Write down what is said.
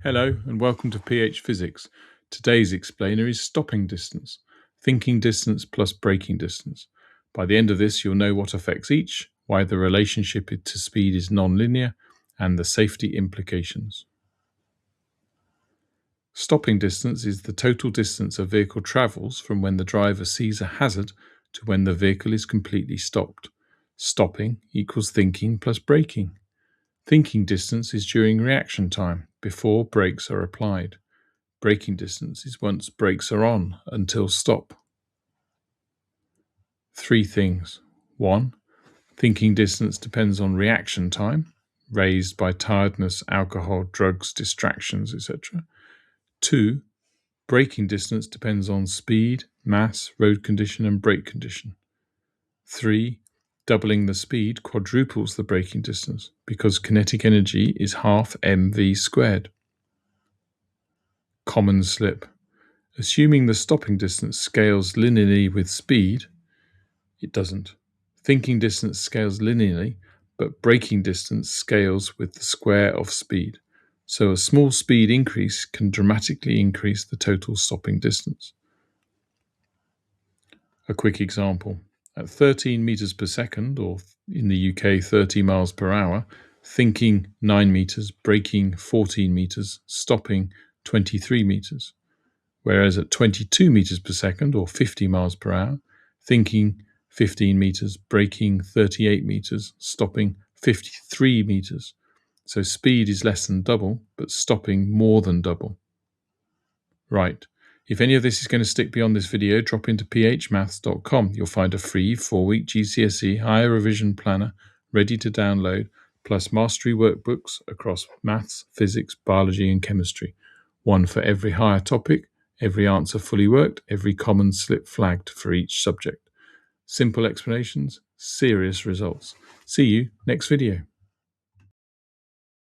Hello and welcome to PH Physics. Today's explainer is stopping distance, thinking distance plus braking distance. By the end of this, you'll know what affects each, why the relationship to speed is non-linear, and the safety implications. Stopping distance is the total distance a vehicle travels from when the driver sees a hazard to when the vehicle is completely stopped. Stopping equals thinking plus braking. Thinking distance is during reaction time, before brakes are applied. Braking distance is once brakes are on until stop. 3 things. 1. Thinking distance depends on reaction time, raised by tiredness, alcohol, drugs, distractions, etc. 2. Braking distance depends on speed, mass, road condition, and brake condition. 3. Doubling the speed quadruples the braking distance because kinetic energy is half mv squared. Common slip. Assuming the stopping distance scales linearly with speed, it doesn't. Thinking distance scales linearly, but braking distance scales with the square of speed. So a small speed increase can dramatically increase the total stopping distance. A quick example. At 13 meters per second, or in the UK 30 miles per hour, thinking 9 meters, braking 14 meters, stopping 23 meters. Whereas at 22 meters per second, or 50 miles per hour, thinking 15 meters, braking 38 meters, stopping 53 meters. So speed is less than double, but stopping more than double. Right. If any of this is going to stick beyond this video, drop into phmaths.com. You'll find a free 4-week GCSE higher revision planner ready to download, plus mastery workbooks across maths, physics, biology, and chemistry. One for every higher topic, every answer fully worked, every common slip flagged for each subject. Simple explanations, serious results. See you next video.